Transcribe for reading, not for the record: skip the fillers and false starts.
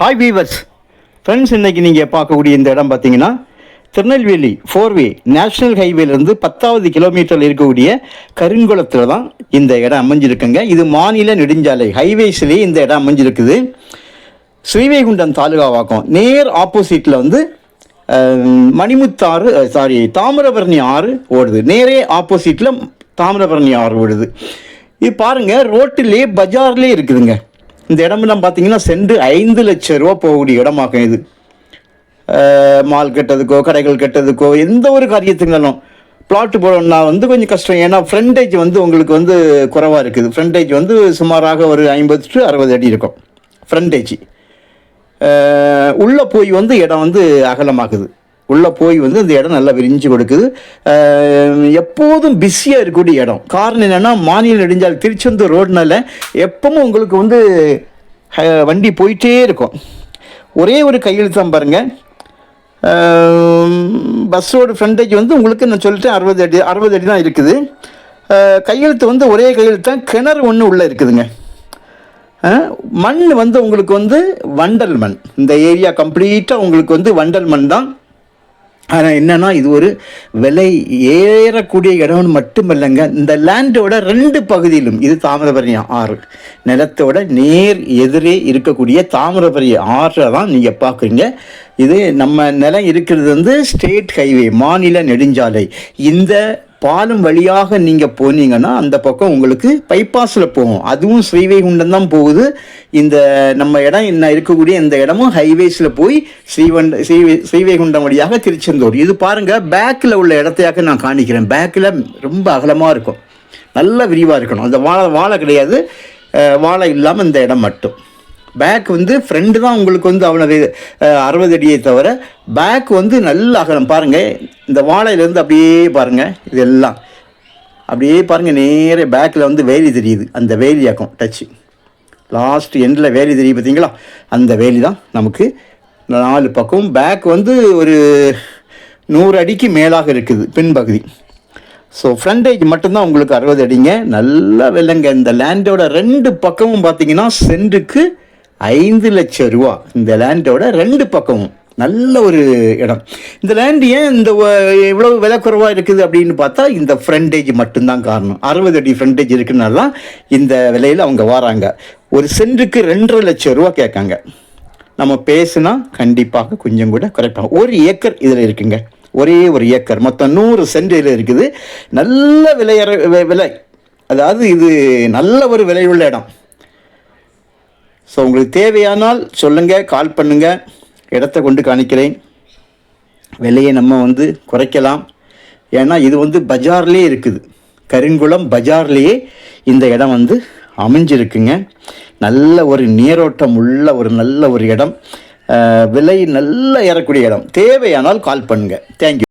Hi viewers friends, இன்றைக்கி நீங்கள் பார்க்கக்கூடிய இந்த இடம் பார்த்தீங்கன்னா திருநெல்வேலி 4-வே நேஷ்னல் ஹைவேலேருந்து 10வது கிலோமீட்டரில் இருக்கக்கூடிய கருங்குளத்தில் தான் இந்த இடம் அமைஞ்சிருக்குங்க. இது மாநில நெடுஞ்சாலை ஹைவேஸ்லேயே இந்த இடம் அமைஞ்சிருக்குது. ஸ்ரீவைகுண்டம் தாலுகாவாக்கம் நேர் ஆப்போசிட்டில் வந்து தாமிரபரணி ஆறு ஓடுது. நேரே ஆப்போசிட்டில் தாமிரபரணி ஆறு ஓடுது. இது பாருங்கள், ரோட்டிலே பஜார்லேயே இருக்குதுங்க. இந்த இடமெல்லாம் பார்த்தீங்கன்னா சென்று 5 லட்சம் ரூபா போகக்கூடிய இடமாகும். இது மால் கட்டுறதுக்கோ கடைகள் கட்டுறதுக்கோ எந்த ஒரு காரியத்துங்களும் பிளாட்டு போடணும்னா வந்து கொஞ்சம் கஷ்டம். ஏன்னா ஃப்ரண்டேஜ் வந்து உங்களுக்கு வந்து குறைவாக இருக்குது. ஃப்ரண்டேஜ் வந்து சுமாராக ஒரு 50 to 60 அடி இருக்கும் ஃப்ரண்டேஜ். உள்ளே போய் வந்து இடம் வந்து அகலமாக்குது. உள்ளே போய் வந்து இந்த இடம் நல்லா விரிஞ்சு கொடுக்குது. எப்போதும் பிஸியாக இருக்கக்கூடிய இடம். காரணம் என்னென்னா, மாநில நெடுஞ்சாலை திருச்செந்தூர் ரோடுனால எப்பவும் உங்களுக்கு வந்து வண்டி போயிட்டே இருக்கும். ஒரே ஒரு கையெழுத்து தான் பாருங்கள். பஸ்ஸோட ஃப்ரண்டேஜ் வந்து உங்களுக்கு நான் சொல்லிட்டேன் 60 அடி தான் இருக்குது. கையெழுத்து வந்து ஒரே கையெழுத்து தான். கிணறு ஒன்று உள்ளே இருக்குதுங்க. மண் வந்து உங்களுக்கு வந்து வண்டல் மண். இந்த ஏரியா கம்ப்ளீட்டாக உங்களுக்கு வந்து வண்டல் மண் தான். ஆனால் என்னென்னா, இது ஒரு விலை ஏறக்கூடிய இடம்னு மட்டுமல்லைங்க. இந்த லேண்டோட 2 பகுதியிலும் இது தாமிரபரணி ஆறு நிலத்தோட நேர் எதிரே இருக்கக்கூடிய தாமிரபரணி ஆறை தான் நீங்கள் பார்க்குறீங்க. இது நம்ம நிலம் இருக்கிறது வந்து ஸ்டேட் ஹைவே, மாநில நெடுஞ்சாலை. இந்த பாலம் வழியாக நீங்கள் போனீங்கன்னா அந்த பக்கம் உங்களுக்கு பைபாஸில் போகும். அதுவும் ஸ்ரீவைகுண்டம் தான் போகுது. இந்த நம்ம இடம் என்ன இருக்கக்கூடிய இந்த இடமும் ஹைவேஸில் போய் ஸ்ரீவைகுண்டம் வழியாக திருச்செந்தூர். இது பாருங்கள், பேக்கில் உள்ள இடத்தையாக நான் காணிக்கிறேன். பேக்கில் ரொம்ப அகலமாக இருக்கும், நல்ல விரிவாக இருக்கணும். அந்த வாழை கிடையாது, வாழை இல்லாமல் இந்த இடம் மட்டும். பேக் வந்து ஃப்ரெண்டு தான் உங்களுக்கு வந்து அவ்வளோ 60 அடியை தவிர பேக் வந்து நல்ல அகலம். பாருங்கள், இந்த வாழையிலேருந்து அப்படியே பாருங்கள், இதெல்லாம் அப்படியே பாருங்கள். நேரே பேக்கில் வந்து வேலி தெரியுது. அந்த வேலியாக்கும் டச்சு லாஸ்ட் எண்டில் வேலி தெரியுது பார்த்தீங்களா? அந்த வேலி தான் நமக்கு 4 பக்கம். பேக் வந்து ஒரு 100 அடிக்கு மேலாக இருக்குது பின்பகுதி. ஸோ ஃப்ரண்டேஜ் மட்டும்தான் உங்களுக்கு 60 அடிங்க. நல்லா விலைங்க. இந்த லேண்டோட 2 பக்கமும் பார்த்தீங்கன்னா சென்ட்டுக்கு 5 லட்சம் ரூபா. இந்த லேண்டோட 2 பக்கமும் நல்ல ஒரு இடம். இந்த லேண்ட் ஏன் இந்த இவ்வளோ விலை குறைவாக இருக்குது அப்படின்னு பார்த்தா, இந்த ஃப்ரண்டேஜ் மட்டும்தான் காரணம். 60 அடி ஃப்ரண்டேஜ் இருக்குனால தான் இந்த விலையில் அவங்க வராங்க. ஒரு சென்ட்டுக்கு 2.5 லட்சம் ரூபா கேட்காங்க. நம்ம பேசுனா கண்டிப்பாக கொஞ்சம் கூட குறைப்பாங்க. 1 ஏக்கர் இதில் இருக்குங்க. ஒரே ஒரு ஏக்கர், மொத்தம் 100 சென்ட் இதில் இருக்குது. நல்ல விலை, அதாவது இது நல்ல ஒரு விலையுள்ள இடம். ஸோ உங்களுக்கு தேவையானால் சொல்லுங்கள், கால் பண்ணுங்கள், இடத்த கொண்டு காணிக்கிறேன். விலையை நம்ம வந்து குறைக்கலாம். ஏன்னா இது வந்து பஜார்லேயே இருக்குது. கருங்குளம் பஜார்லேயே இந்த இடம் வந்து அமைஞ்சிருக்குங்க. நல்ல ஒரு நீரோட்டம் உள்ள ஒரு நல்ல ஒரு இடம். விலை நல்லா ஏறக்கூடிய இடம். தேவையானால் கால் பண்ணுங்கள். தேங்க்யூ.